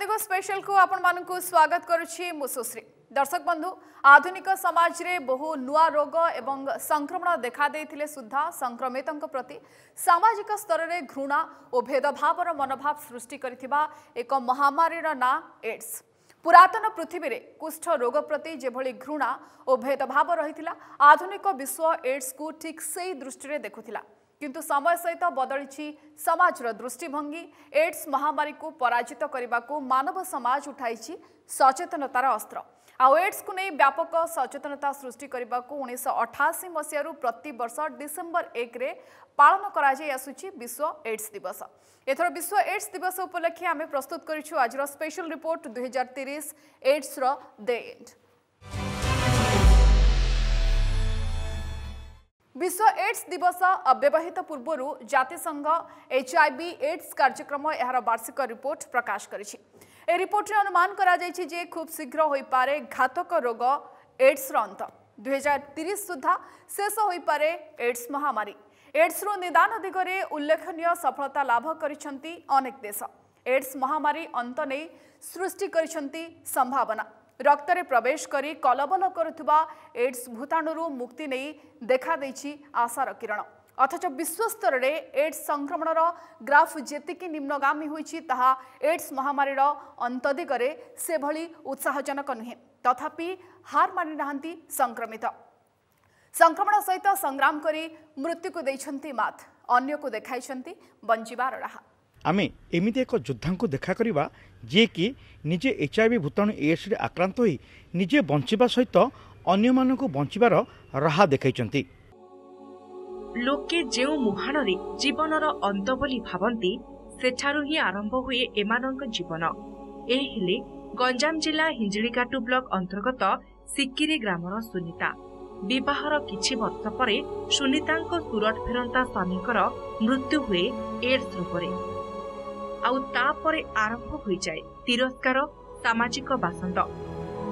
नंदिगो special को आपण मानकु स्वागत करुछि मु सुश्री। दर्शक बंधु, आधुनिक समाज रे बहु नुआ रोग एवं संक्रमण देखा देथिले सुद्धा संक्रमितों प्रति सामाजिक स्तर रे घृणा और भेदभावर मनोभाव सृष्टि करिथिबा एक महामारी ना एड्स। पुरातन पृथ्वी रे कुष्ठ रोग प्रति जेभली घृणा और भेदभाव रहिथिला, आधुनिक विश्व एड्स को ठीक सही दृष्टि रे देखुथिला। किंतु समय सहित बदली समाजर दृष्टिभंगी। एड्स महामारी को पराजित करने को मानव समाज उठाई सचेतनतार अस्त्र। आउ एड्स को नहीं व्यापक सचेतनता सृष्टि करने को 1988 मसीह प्रति वर्ष डिसेम्बर 1 रे पालन कराई आसुची विश्व एड्स दिवस। एथर विश्व एड्स दिवस उपलक्षे आम प्रस्तुत करिछु आजर स्पेशल रिपोर्ट 2030 एड्स रो द एंड। विश्व एड्स दिवस अव्यवहित पूर्व जातिसंघ HIV एड्स कार्यक्रम यार वार्षिक रिपोर्ट प्रकाश करिछि। ए रिपोर्ट अनुमान करा जायछि जे खूब शीघ्र होई पारे घातक रोग एड्स अंत। 2030 सुधा शेष होई पारे एड्स महामारी। एड्स रो निदान दिगरे उल्लेखनीय सफलता लाभ करिसंती अनेक देश। एड्स महामारी अंत नै सृष्टि करिसंती संभावना। रक्त रे प्रवेश करी कलबल करुवा एड्स भूताणु मुक्ति नहीं देखा देछि आशार किरण। अथच विश्व स्तर रे एड्स संक्रमणर ग्राफ जेतिकी निम्नगामी होइछि ताहा एड्स महामारीर अंत दिगरे से भली उत्साहजनक नुहे। तथापि हार मानि नाहंती संक्रमित। संक्रमण सहित संग्राम करी मृत्यु को देइछंती मात, अन्य को देखाइछंती बंचिबार राहा। आमे एमिति एक योद्धा को देखा करबा जे कि निजे HIV भूताणु एड्स रे आक्रांत होई निजे बंचिबा सहित अन्य मानको बंचिबार राहा देखाइछंती। लोके जेउ मुहाणरे जीवनर अंत बोली भावंती सेठारु ही आरंभ हुए एमानक जीवन। ए हेले गंजाम जिला हिंजिलीकाटु ब्लॉक अंतर्गत सिक्किरी ग्रामर सुनीता। विवाहर किछि वर्ष परे सुनीतांको सुरत फेरंता स्वामीकर मृत्यु हुए एड्स रोगरे। आउ तापरे आरंभ हो जाए तिरस्कार सामाजिक बासंद।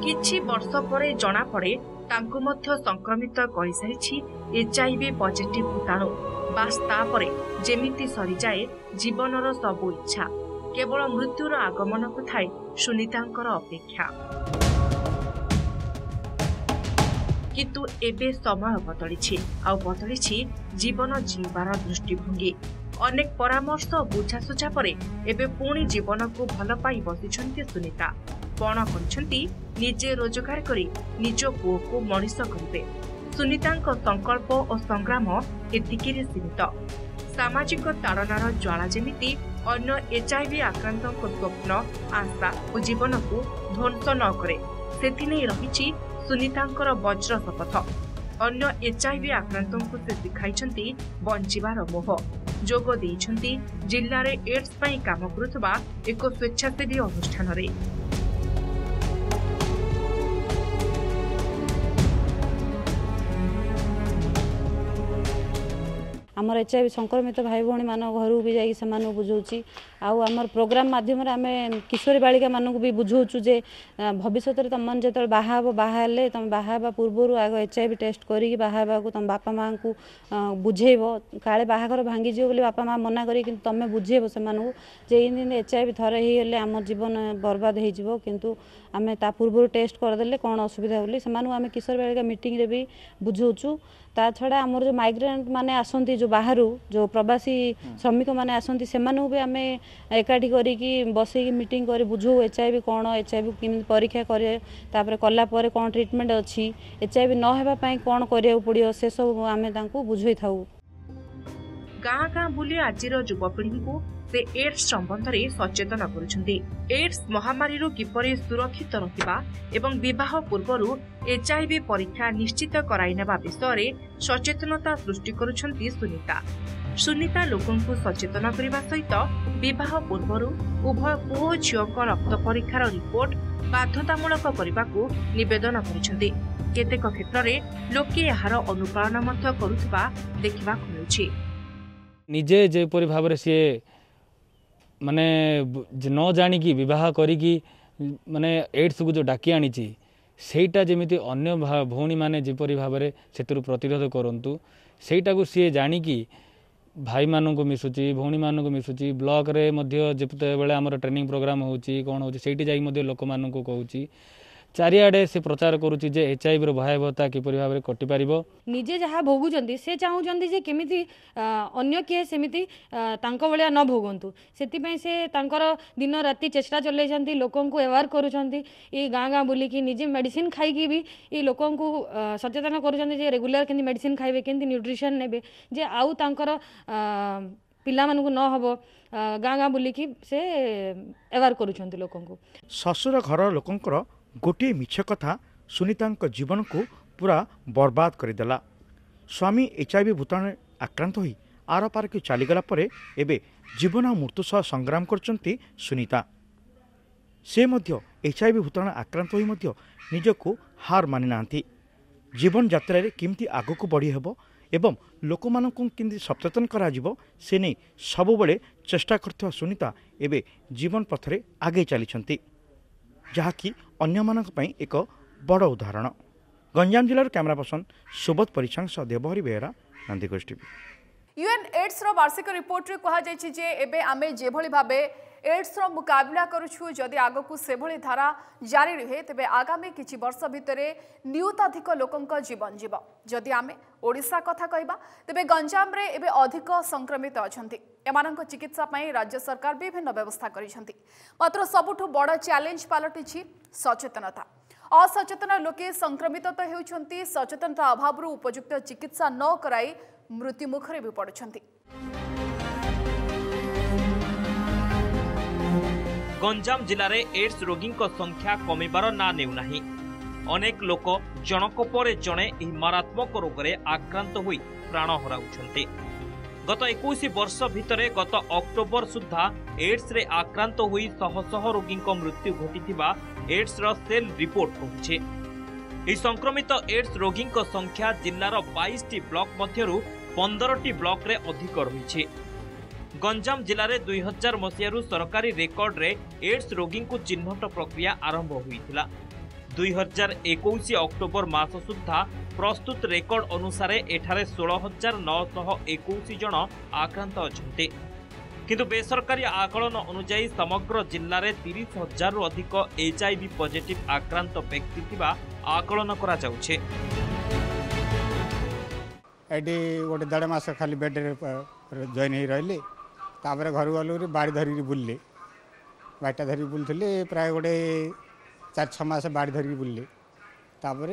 किछि वर्ष परे जना पड़े तांको मध्य संक्रमित करि सारिछि HIV पॉजिटिव भूताणु। बास तापरे जेमिति सरी जाए जीवनर सबु इच्छा, केवल मृत्युर आगमन को थाए सुनीतांकर अपेक्षा। किंतु एबे समय बदलिछि, आउ बदलिछि जीवन जीवार दृष्टिभंगी। अनेक परामर्श बुझासुझा परे एबे पुणी जीवन को भल पाई बसिछंती सुनीता। पण करछंती निजे रोजगार करी निज पुओ को मनीष करिवे। सुनीतांक संकल्प और संग्राम एतिकिरे सीमित। सामाजिक ताड़नार ज्वाला जेमिति अन्य HIV आक्रांतक स्वप्न, आशा और जीवन को ध्वंस न करे सेथिनै रहिछि सुनीतांकर वज्र शपथ। अन्य HIV आक्रांतक से सिखाइछंती बंचिबार मोह। जोग देइछंती जिल्ला रे एड्स पई काम करुथबा एक स्वेच्छासेवी अनुष्ठान रे। आमर HIV संक्रमित भाई भौणी मान घर भी जाई से बुझाऊँ। आमर प्रोग्राम माध्यम आम किशोरी बालिका मानक भी बुझाऊँ जे भविष्य में तुम मैंने जो बाहा बाहर तुम बाहा पूर्व आग HIV टेस्ट करी बाहा तुम बापा माँ को बुझेब काले बाहाघर भांगीजी बोली बापा माँ मना करी कि तुम बुझेब से जे इन HIV थरे ही आम जीवन बर्बाद हो किंतु आम ता पूर्व टेस्ट करदे कौन असुविधा बोली से आम किशोरी बालिका मीटिंग रे भी बुझाऊँ। ता छड़ा आमर जो माइग्रेंट माने आसंती जो बाहर जो प्रवासी श्रमिक माने आसंती से भी आम एकाठी करिकी बसैकी मीटिंग कर बुझू HIV कौन HIV केमी परीक्षा करे तापर कला परे कौन ट्रीटमेंट अच्छी HIV न हेबा पई कौन करिया पड़ियो से सब आमे तांको बुझाई थाउ। गाँ गाँ बुली आजिर युवपीढ़ी को से एड्स संबंध में सचेतन करुछंती। एड्स महामारी किपरि सुरक्षित रहिबा एवं विवाह पूर्व HIV परीक्षा निश्चित कराइनेबा विषय सचेतनता सृष्टि करुछंती सुनीता। सुनीता लोकन को सचेतन करने सहित विवाह पूर्व उभय पुओ झीओं रक्त परीक्षार रिपोर्ट बाध्यतामूलक करने को निवेदन करिसेंती। केतेक क्षेत्र में लोके यार अनुपालन मध्य करुवा देखा मिलुछि। निजे जेपरि भाव सी माने न जानिकी विवाह करिकी माने एड्स को जो डाकी आनी सेटा जेमिति अन्य भौणी माने जेपरि भाव में से प्रतिरोध करंतु सेटा को सी जानिकी भाई मानक मिसुची भौणी मानक मिसुची ब्लॉक रे मध्य जिते बेले आमर ट्रेनिंग प्रोग्राम होची कौन होची सेठी जाई मध्य लोक मानक कहूची चारिआडे से प्रचार करुच्ची जे HIV भयावहता किपरि भाव में कटि पारिबो निजे जहाँ भोगुचंती से चाहूचंती जे केमिति अन्य किए सेमिति तांको भलिया न भोगंतु सेतिपई से तांकर दिन राति चेष्टा चलैछंती लोकन को अवेयर करूछंती ए गाँ गाँ बुली की निजे मेडिसिन खाई भी ये लोकन को सचेतन करूछंती जे रेगुलर केंति मेडिसिन खाइबे केंति न्यूट्रिशन नेबे जे आउ तांकर पिला मानकु न हबो गाँ गाँ बुली की से अवेयर करूछंती लोकन को ससुर घर लोकंकर गोटे मिछ कथा सुनीता जीवन को पूरा बर्बाद करदेला स्वामी HIV भूताणु आक्रांत होई आर पार की चलीगला एबे जीवन और मृत्यु सह संग्राम करचंती सुनीता से मध्य HIV भूताणु आक्रांत होई मध्य निजको हार मानि नांती जीवन यात्रा रे किमती आगको बढ़ी हेबो एवं लोक मानकु किमती सचेतन करा जिवो से नहीं सबुबले चेष्टा करथवा सुनीता एबे जीवन पथरे आगे चलीछंती जहाँकि अन्य मानक पई एक बड़ उदाहरण गंजाम जिलार कैमरा पर्सन सुबोध परिछांग सह Debahari Behera Nandighosh TV UN AIDS रो वार्षिक रिपोर्ट रे कहा जायछि जे एबे आमे जेभली भाबे एड्स रो मुकाबला करूछु जदि आगकू सेभली धारा जारी रहे तेबे आगामी किछि वर्ष भितरे नियुताधिक लोकंक जीवन जीव जदि आमे ओडिशा कथा कहबा तेबे गंजाम रे एबे अधिक संक्रमित अछंती एमानंक चिकित्सा पई राज्य सरकार विभिन्न व्यवस्था करिसंती मात्र सबुठु बड़ चैलेंज पालटिछि सचेतनता असचेतन लोके संक्रमित तो हेउछंती सचेतनता अभाव उपयुक्त चिकित्सा न कराई मृत्यु मुखरे भी पड़ुछंती गंजाम जिले में एड्स रोगी संख्या कमिबार ना नेउना अनेक लोक जनक पर जड़े मारात्मक रोग में आक्रांत होई प्राण हराउछंती गत 21 वर्ष भितर गत अक्टोबर सुधा एड्स रे आक्रांत होई शह शह रोगी मृत्यु घटिथिबा एड्स रो सेल रिपोर्ट कहूछे। संक्रमित एड्स रोगी संख्या जिल्लार 22टी ब्लॉक मध्यरु 15टी ब्लॉक रे अधिक रही। गंजाम जिले में 2000 मसीह सरकारी रेकर्ड रे एड्स रोगी को चिन्हट प्रक्रिया आरंभ होइथिला। 2021 अक्टोबर मास सुधा प्रस्तुत रेकर्ड अनुसार एठारे 16,921 जन आक्रांत अछंते किंतु बेसरकारी आकलन अनुसार समग्र जिल्ला रे 30,000 रु अधिक HIV पॉजिटिव आक्रांत व्यक्ति थिबा आकलन करा जाउछे। एडी गोटे 1.5 मास खाली बेड रे जॉइन ही रहली तापर घर गलु बाड़ी धरिकी बुलली बाटा धरिकी बुलूली प्राय गोटे 4-6 मास बाड़ी धरिकी बुलली तापर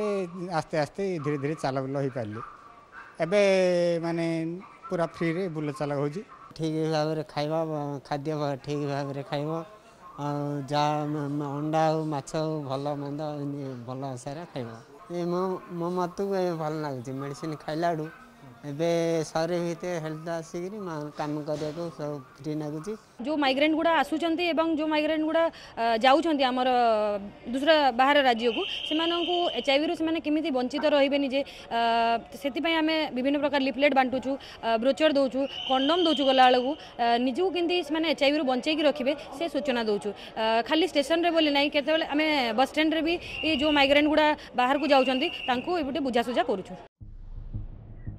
आस्ते आस्ते धीरे धीरे चला बुल हो पारि एबे माने पूरा फ्री रे बुल चला हो ठीक भाव में खाइबा खाद्य ठीक भाव में खाइबा जहाँ अंडा हो माछ हो भल मंद भल सारा खाइबा मो मत को भल लगुच मेडिसिन खाइला एबे शहर भितर हेल्थ आसिक काम करने को सब फ्री लगुच जो माइग्रेंट गुड़ा आसुचंती एवं जो माइग्रेंट गुड़ा जाउछंती हमर दूसरा बाहर राज्य को सेमानंकु HIV रो सेमाने केमिति वंचित रहिबेनी जे सेति पय आमे विभिन्न प्रकार लिफलेट बांटुछु ब्रोचर दोछु कंडोम दोछु गला वाला को निजु केंति सेमाने HIV रो बंचै की रखिबे से सूचना दोछु खाली स्टेशन रे बोले नाही केते बेले आमे बस स्टैंड रे भी ए जो माइग्रेंट गुड़ा बाहर को जाउछंती तांको एबटे बुझासुझा करूछु।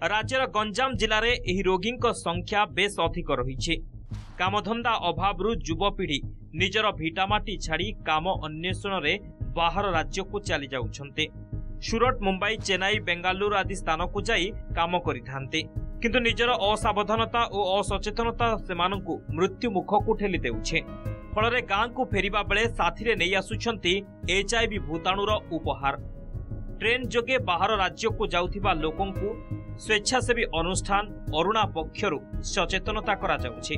राज्यर गंजाम जिले में एही रोगी संख्या बेस अधिक रही। कामधंदा अभाव युवपीढ़ी निजर भिटामाटी छाड़ी काम अन्वेषण रे बाहर राज्य को चली जाउछन्ते। सूरत मुंबई चेन्नई बेंगालुरु आदि स्थान को जाई काम करिथान्ते किंतु निजर असावधानता और असचेतनता सेमानंकु मृत्यु मुख को ठेली देउछे। फल गाँ को फेरिबा बेले साथी नहीं आसुछन्ती HIV भूताणुर उपहार। ट्रेन जोगे बाहर राज्य को जाउथिबा लोकंकु स्वेच्छासेवी अनुष्ठान अरुणा पक्षरु सचेतनता करा जाउछे।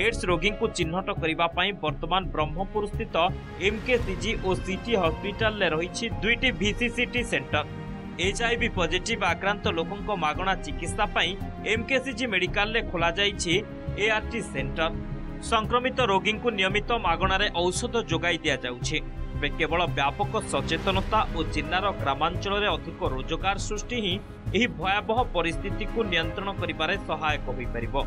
एड्स रोगी को चिन्हट करिबा पई वर्तमान ब्रह्मपुर स्थित MKCG और सिटी हॉस्पिटल ले रहिछि 2टी VCCT सेंटर। HIV पॉजिटिव आक्रांत लोकंक मागणा चिकित्सा पई MKCG मेडिकल ले खोला जाइछि ART सेंटर। संक्रमित रोगी को नियमित मागणारे औषध जोगाई दिया जाउछे। केवल व्यापक सचेतनता और जिल्लार ग्रामांचल रे अधिक रोजगार सृष्टि ही एही भयावह परिस्थिति को नियंत्रण करिबारे सहायक होई परिबो।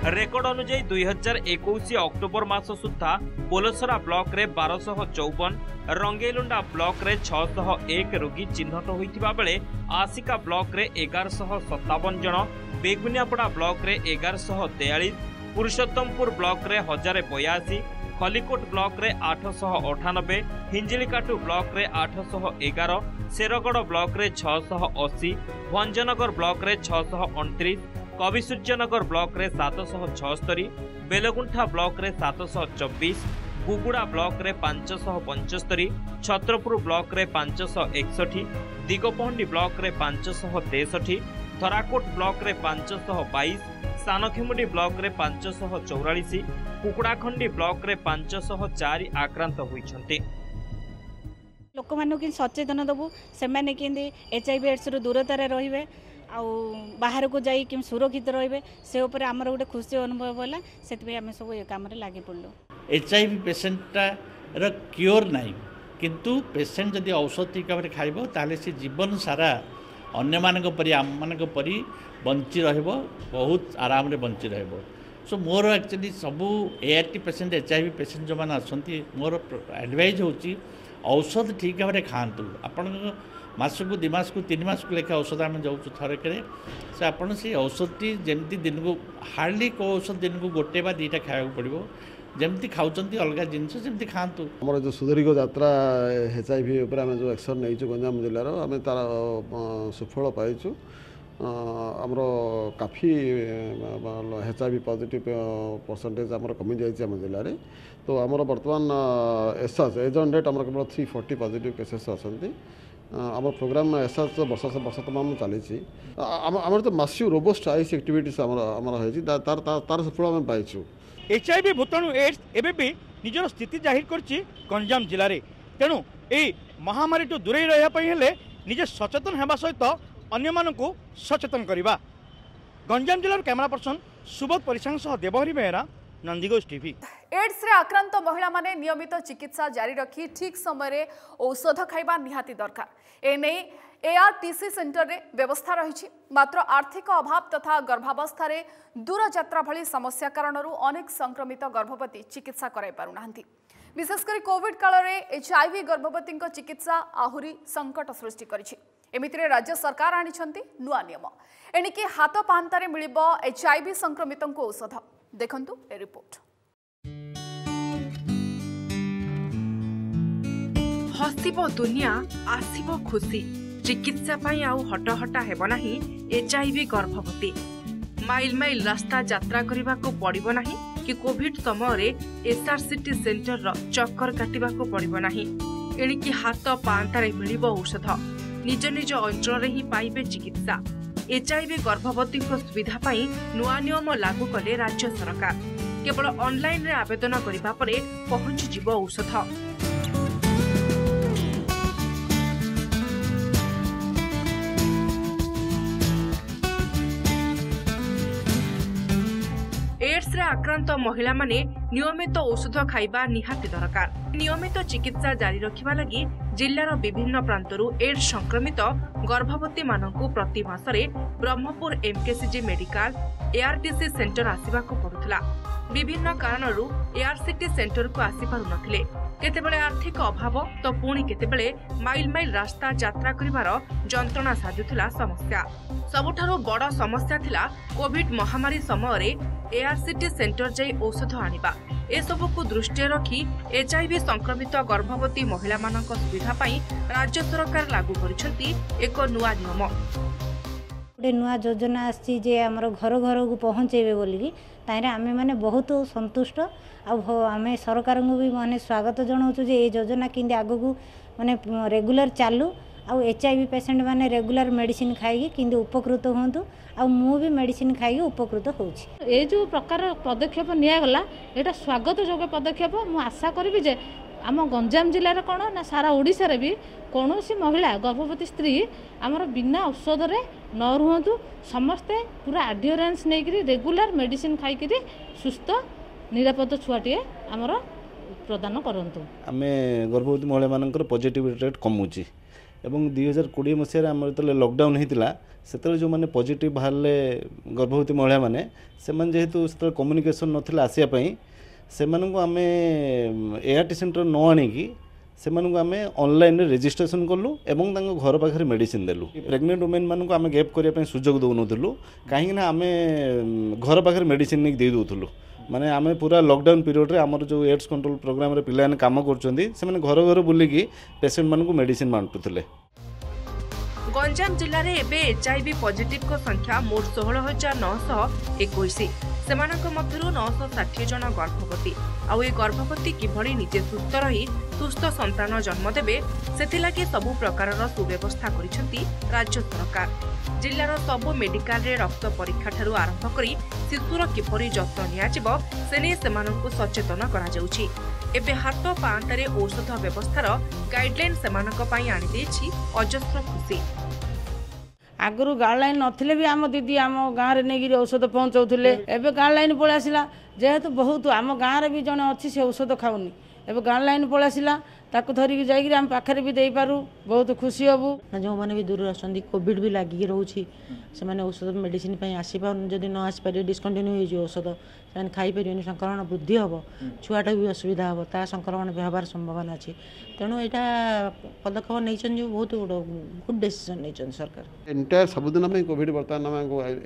रेकर्ड अनुଯାयी 2021 अक्टोबर मास सुधा पोलसरा ब्लॉक रे 1254, रंगेलुंडा ब्लॉक रे 601 रोगी चिन्हट होइतिबा बेले आसिका ब्लॉक रे 1157 जन, बेगुनियापड़ा ब्लॉक रे 1143, पुरुषोत्तमपुर ब्लॉक रे 1082, खलिकोट ब्लॉक रे 898, हिंजिलिकाटू ब्लॉक रे 811, शेरगढ़ ब्लॉक रे 680, भंजनगर ब्लॉक रे 629, कविसूर्यनगर ब्लॉक रे 776, बेलगुंठा ब्लॉक रे 724, गुगुड़ा ब्लॉक रे 575, छत्रपुर ब्लॉक रे 561, दिगपहंडी ब्लॉक रे 563, थराकोट ब्लॉक रे 522, सानखेमुंडी ब्लॉक रे 544, कुकुड़ाखंडी ब्लॉक रे 504 आक्रांत होइछन्ते। लोक मानक कि सचेतन दबु से माने कि HIV एड्स रो दूरता रे रहिबे आ बाहर को जाई कि सुरक्षित रहिबे से ऊपर हमर गोटे खुशी अनुभव होला सेतबे हम सब ए काम रे लागि पड़लो। HIV पेशेंट रा क्योर नाही किंतु पेशेंट जदि औषध ठीक भाव खाइबो ताले से जीवन सारा अन्य मानक परि आम मानक परि बंची रहइबो, बहुत आराम रे बंची रहइबो। सो मोर एक्चुअली सबू ART पेशेंट HIV पेशेंट जो माने असंती मोर एडवाइस होची औषध ठीक भाव खातु। आपण मासकू 2 मास को 3 मास को लेखा औषध आम जाऊँ थरे से आपड़ से औषधि जमी दिन को हार्डली को औषध दिन को गोटे बा 2टा खाया पड़ो जमी खाऊँ अलग जिनस जमी खातु। आम जो सुदीर्घ यात्रा HIV उपर आम जो एक्शन नहीं गंजाम जिलार आम तार सुफल पाइचु। आमर काफी HIV पॉजिटिव परसेंटेज आमर कमी जाइए आम जिले में। तो आमर बर्तमान एसएच एज ऑन डेट आमर केवल 340 पॉजिटिव केसेस अच्छा। आम प्रोग्राम एसएच वर्ष तमाम चली आम तो मासिव रोबस्ट आईसी एक्टिविटीज तार सफल आम पाइचु। HIV भूताणु एड्स एबे भी निजर स्थिति जाहिर करछि गंजाम जिले में। तेणु यही महामारी टू दूरे रहा निजे सचेतन होगा सहित अन्य मानकु सचेतन करवा। गंजाम जिलार कैमरा पर्सन सुबोध परिसांग सह देवहरी बेहरा, नंदीगोज टीवी। एड्स रे आक्रांत महिला माने नियमित चिकित्सा जारी रखी ठीक समय औषध खाइबा निहाती दरकार। एने ARTC सेंटर रे व्यवस्था रही। मात्र आर्थिक अभाव तथा गर्भावस्था रे दूर यात्रा भली समस्या कारणरू अनेक संक्रमित गर्भवती चिकित्सा कराई पारुनाहांती। विशेषकर कोविड काल रे HIV गर्भवती चिकित्सा आहुरी संकट सृष्टि करिछि। एमितिरे राज्य सरकार आनिछंती नुआ नियम। एणिके हाथ पांतारे मिलिबो HIV संक्रमितंको औषध। देखंतु ए रिपोर्ट। हसिबो दुनिया आसिबो खुशी चिकित्सा पाई आउ हटहटा हेबो नाही HIV गर्भवती। माइल माइल रास्ता यात्रा करबा को पड़िबो नाही कि कोविड समय रे SRCT सेंटर रो चक्कर काटिबा को पड़िबो नाही। एणिकी हाथ पांतारे मिलिबो औषध। निज निज अंचल रे ही पाइबे चिकित्सा। HIV गर्भवती को सुविधा पाई नुआ नियम लागू कले राज्य सरकार। केवल ऑनलाइन रे आवेदन करिबा परे पहुंची जिवो औषध। एड्स रे आक्रांत महिला माने नियमित औषध खाइबा निहाती दरकार। नियमित चिकित्सा जारी रखिबा लगी जिल्लार विभिन्न प्रांतरू एड्स संक्रमित गर्भवती मानकु प्रति मासरे Brahmapur MKCG medical ARTC centre आसिबाकु पड़ुथला। विभिन्न कारणरू ARCT सेंटर को आसी पारु नथिले। केतेबेले आर्थिक अभाव तो पुणी केतेबेले माइल माइल रास्ता यात्रा करिवार जंत्रणा साजुथला समस्या। सबुठारो बड़ समस्या थिला कोविड महामारी समय रे ARCT सेंटर जाई औषध आनिबा। ए सबको दृष्टि रखी HIV संक्रमित गर्भवती महिला मानक सुविधा पाई राज्य सरकार लागू करिसंती एक नुआ नियम। गोटे नुआ योजना आसी जे हमर घर घर को पहुँचेबे बोलिकी ताइरे आमे माने बहुत संतुष्ट। आमे सरकार को भी माने स्वागत जनाऊँ जे ए योजना किंदी आगो को माने रेगुलर चालू। आउ HIV पेशेंट माने रेगुलर मेडिसिन खाई किंदी उपकृत होंतु। आ मु भी मेडिसिन खाई उपकृत होउछि। ए जो प्रकार पदक्षेप निया गला एटा स्वागत जोग्य पदक्षेप। मु आशा करिबि जे आम गंजाम जिले में कौन ना सारा ओडिशा रे भी कौन सी महिला गर्भवती स्त्री आमर बिना औषध रे न रुहतु। समस्ते पूरा एड्योरेंस नहीं रेगुलर मेडिसिन खाई सुस्थ निरापद छुआटे आमर प्रदान करंतु। आमे गर्भवती महिला मानकर पॉजिटिव रेट कमुची एवं 2020 मसीह आम जो लॉकडाउन होता से जो मैंने पॉजिटिव बाहर गर्भवती महिला मैंने से जेहेतु से कम्युनिकेशन नाला आसापी से आम एआरटी सेंटर न आणिकी से आम ऑनलाइन रजिस्ट्रेशन कलु एवं घर पाखे मेडिसिन देलु प्रेग्नेंट वुमेन मानक आम गैप करने सुजोग दौनलु कहीं आम घर पाखे मेडिसिन नहीं दे दूलु माने आम पूरा लॉकडाउन पीरियड रे आमर जो एड्स कंट्रोल प्रोग्राम रे पिला काम कर घर घर बुलिकी पेसेंट मानक मेडिसिन बांटुले। गंजाम जिले में एबे एचआईवी पॉजिटिव को संख्या मोट 16,921 सेमानक मध्यरु 960 जन गर्भवती आउ ए गर्भवती किभଳି निजे सुस्थ रही सुस्थ संतान जन्म देबे सेथिलागि सबु प्रकारर सुव्यवस्था करिसेंती राज्य सरकार। जिल्लार सबु मेडिकल रे रक्त परीक्षा ठारू आरंभ करी शिशुर किभଳି जत्न नियाजिबो सेने सेमानकु सचेतन करा जाउछि। एबे हाथ पांटारे औषध व्यवस्थार गाइडलाइन सेमानक पई आनि देछि अजस्र खुशी। आगु गाइडलाइन नथिले भी आम दीदी आम गाँव में नहीं औषध पहुँचाऊे एवं गाइडलाइन पलि आसला जेहेतु बहुत आम गाँव भी जन अच्छी से औषध खाऊनी एवं गाइडलाइन पलि आसला ताकू धरिकी जाइए आम पाखे भी दे पारू बहुत खुशी हबू। जो मैंने भी दूर आसती कोविड भी लगिक रोचे से औषध मेडिसिन आसपार जदि न आसपारे डिस्कंटिन्यू हो औषध से खाईपर संक्रमण वृद्धि हम छुआटा भी असुविधा हम ता संक्रमण भी हबार संभावना अच्छी तेणु यहाँ पदक्षेप नहीं जो बहुत गुड डिसीजन नहीं सरकार एंटायर सबुदिन आम कोविड बर्तमान आम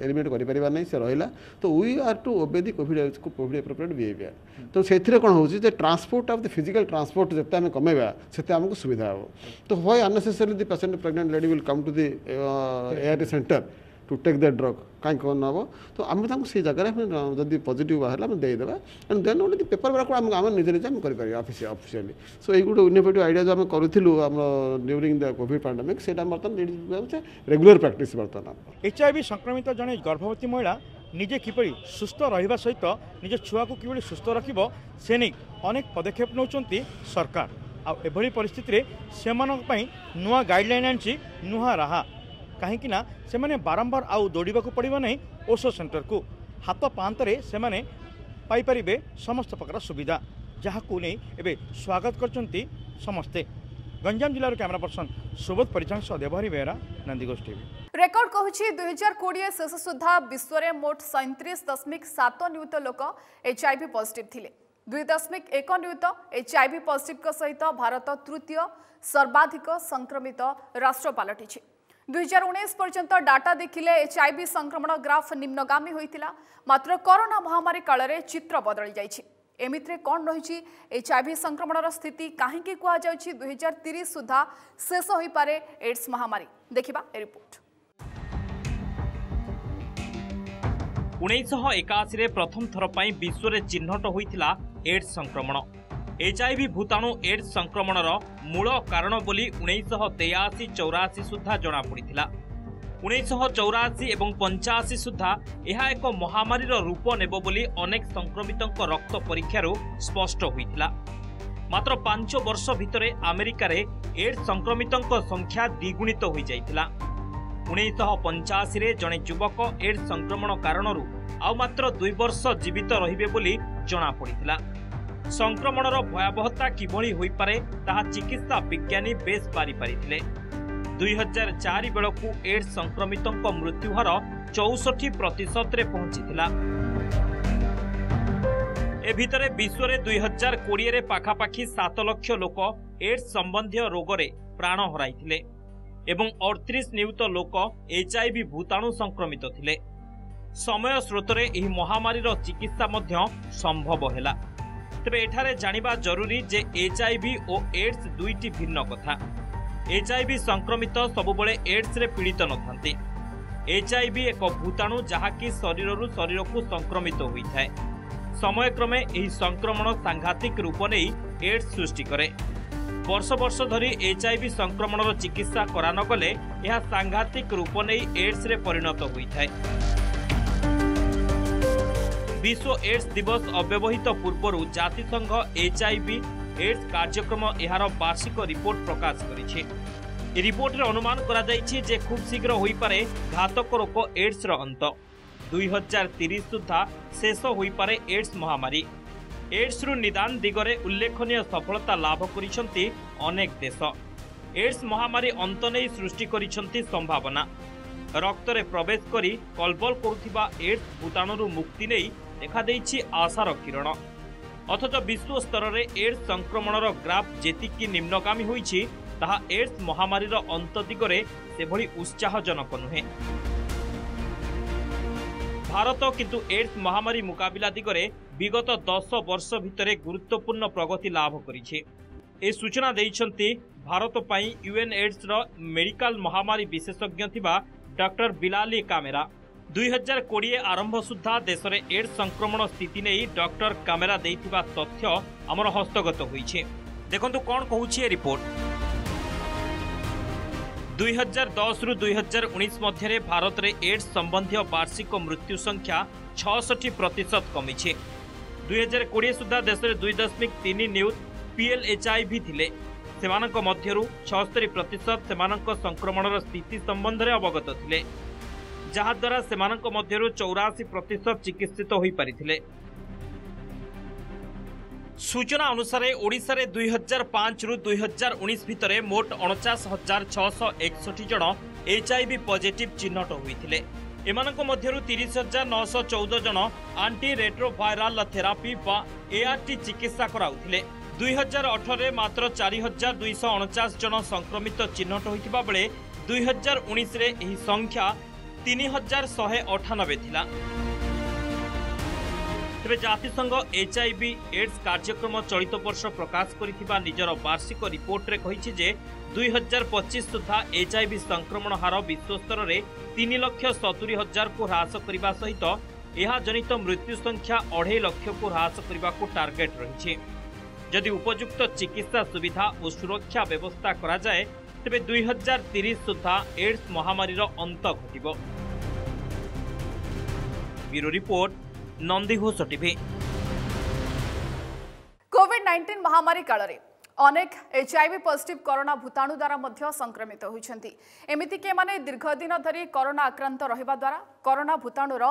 एलिमिनेट कर नहीं से रहा तो we are to obey the Covid appropriate behaviour तो से कौन हो transport of the physical transport जिते आम कमेबा से आमको सुविधा हो तो why unnecessary the patient pregnant lady will come to the ART centre to take the drug कहीं कौन हम तो आम से जगह जब पॉजिटिव बाहर आम देदेबा एंड देन गोटे पेपर वर्क आम निजे निजे आम कर ऑफिशियली सो ये गोटे इनोवेटिव आइडिया जो आम करूँ आम ड्यूरिंग द कोविड पैंडेमिक से बर्तमान रेगुलर प्रैक्टिस बर्तमान। एचआईवी संक्रमित जड़े गर्भवती महिला निजे किपरि सुस्थ रहिबा सहित निज छुआ को किपरि सुस्थ रखिबो से नहीं अनेक पदक्षेप नौचंती सरकार आ एभली परिस्थिति रे सेमानक पई नुआ गाइडलाइन आनछि नुआ राहा कहीं से माने बारंबार आउ दौड़ा पड़ो नहीं औषध सेंटर को हाथ पांतरे से माने पाई परिबे समस्त प्रकार सुविधा जहां नहीं एबे स्वागत करचंती समस्ते। गंजाम जिलार कैमरा पर्सन सुबोध परिचान सह देवहरी बेहरा नंदीगोष टीवी। रेकर्ड कहूछि 2020 शेष सुधा विश्व में मोट 37.7 नियुत लोक एचआईवी पॉजिटिव थिले 2.1 नियुत एचआईवी पॉजिटिव सहित भारत तृतीय सर्वाधिक संक्रमित राष्ट्र पलटि 2019 पर्यंत डाटा देखिले एचआईवी संक्रमण ग्राफ निम्नगामी होइतिला मात्र कोरोना महामारी काल रे चित्र बदली जाइछि। एमित्रे कौन रही एचआईवी संक्रमण स्थिति कहीं कह 2030 सुधा शेष हो पारे एड्स महामारी देखिबा ए रिपोर्ट। 1981 प्रथम थर पई विश्व रे चिन्हट होइतिला एड्स संक्रमण। एचआईवी भूताणु एड्स संक्रमणर मूल कारण बोली 1983-84 सुधा जना पड़िथिला। 1984 एवं 85 सुधा यह एक महामारीर रूप नेब बोली अनेक संक्रमितों रक्त परीक्षार स्पष्ट होइथिला। मात्र 5 वर्ष भितरे अमेरिका रे एड्स संक्रमितों संख्या द्विगुणित हो जाइथिला। 1985 रे जणे युवक एड्स संक्रमण कारणरू आ मात्र 2 वर्ष जीवित रहिबे बोली जना पड़िथिला। संक्रमणर भयावहता किभଳି होइपारे ताहा चिकित्सा विज्ञानी बेस पारि पारिथिले। 2004 बेलकु एड्स संक्रमितों मृत्युहार 64% रे पहुंचीथिला। ए भितरे विश्व रे 2020 रे पाखापाखी 7 लाख लोक एड्स संबंधी रोग रे प्राण हराइथिले एवं 38 नियुत लोक एचआईवी भूताणु संक्रमित थिले। समय स्रोतरे एही महामारीर चिकित्सा मध्य संभव हैला। तेबे एठारे जानिबा जरूरी जे एचआईवी और एड्स दुईटी भिन्न कथा। एचआईवी संक्रमित सबुबले एड्स रे पीड़ित नथांती। एचआईवी एक भूताणु जहाँकि शरीररू शरीर को संक्रमित होइथाय। समयक्रमे एही संक्रमण सांघातिक रूप नहीं एड्स सृष्टि करे। वर्ष वर्ष धरी एचआईवी संक्रमणर चिकित्सा करा न गले यह सांघातिक रूप नहीं एड्स रे परिणत होइथाय। विश्व एड्स दिवस अव्यवहित पूर्व जातिसंघ एचआईवी एड्स कार्यक्रम यार वार्षिक रिपोर्ट प्रकाश करिछि। ए रिपोर्ट रे अनुमान करा जाइछि जे खूब शीघ्र होई पारे घातक रोग एड्स रो अंत। 2030 सुधा शेष होई पारे एड्स महामारी। एड्स रु निदान दिगरे उल्लेखनीय सफलता लाभ करिसंती अनेक देश। एड्स महामारी अंत नहीं सृष्टि करिसंती संभावना रक्तरे प्रवेश करी कलबल करुथिबा एड्स भूताणु मुक्ति नहीं देखा देइछि आशार किरण अथच विश्व स्तर में एड्स संक्रमणर ग्राफ जेतिकी निम्नगामी होइछि ताहा एड्स महामारीर अंत दिगरे सेभଳି उत्साहजनक नुहे। भारत किंतु एड्स महामारी मुकाबिला दिगरे विगत 10 वर्ष भितरे गुरुत्वपूर्ण प्रगति लाभ करिछि। ए सूचना देइछंती भारत पई यूएन एड्स रो मेडिकल महामारी विशेषज्ञ थिबा डॉक्टर बिलाली कामेरा 2020 आरंभ सुधा देश में एड्स संक्रमण स्थिति नहीं डॉक्टर कामेरा देइथिबा तथ्य आमर हस्तगत होइछे। देखंतु कोन कहूछि रिपोर्ट। 2010 रु 2019 मध्य भारत में एड्स संबंधी वार्षिक मृत्यु संख्या 66% कमिछे। 2020 सुधा देश में 2.3 न्यूज PLHIV थिले सेमानक मध्यरु 76% सेमानक संक्रमणर स्थिति संबंध में अवगत थिले जहाद्वारा सेमानक मध्यरु 84% चिकित्सित होई परिथिले। सूचना अनुसार ओडिशा रे 2005 रु 2019 भितरे मोट 49,661 जन HIV पॉजिटिव चिन्हट होइथिले। एमानक मध्यरु 30,914 जन आंटी रेट्रोवायरल थेरापी बा ART चिकित्सा कराउथिले। 2018 रे मात्र 4,249 जन संक्रमित चिन्हट होइथिबा बेले 2019 रे एही संख्या 3,198 थिला। तेरे जातिसंघ HIV एड्स कार्यक्रम चलित वर्ष प्रकाश करिथिबा निजर वार्षिक रिपोर्ट रे कहिछि जे 2025 सुधा HIV संक्रमण हार विश्व स्तर रे 3,70,000 को ह्रास करने सहित यह जनित मृत्यु संख्या 2.5 लाख को ह्रास करने को टार्गेट रही। जदि उपयुक्त चिकित्सा सुविधा और सुरक्षा व्यवस्था करा जाए तेबे 2030 सुधा एड्स महामारीर अंत घटिबो। Bureau report Nandighosh TV. कोविड-19 महामारी काल रे अनेक HIV पॉजिटिव कोरोना भूताणु द्वारा मध्य संक्रमित होइछंती। एमिति के माने दीर्घ दिन धरी कोरोना आक्रांत रहिबा द्वारा कोरोना भूताणुर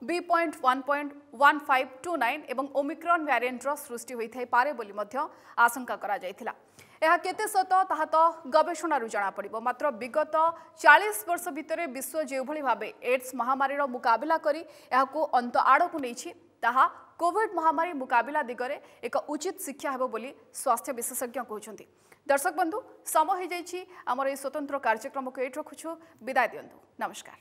B.1.1529 एवं ओमिक्रॉन वेरिएंट रो सृष्टि होइथाय पारे बोली मध्य आशंका करा जायथिला। यह केते सत ताहा तो गवेषणारू जना पड़िबो। मात्र विगत 40 वर्ष भितरे विश्व जे भली भाबे एड्स महामारीर मुकाबिला करी याकू अंत आड़कू नैछि ताहा कोविड महामारी मुकाबिला दिगरे एक उचित शिक्षा हेबो बोली स्वास्थ्य विशेषज्ञ कहउछंती। दर्शक बंधु समय हो जाइछि हमर ए स्वतंत्र कार्यक्रम को एट रखुछु। विदाय दियंतु। नमस्कार।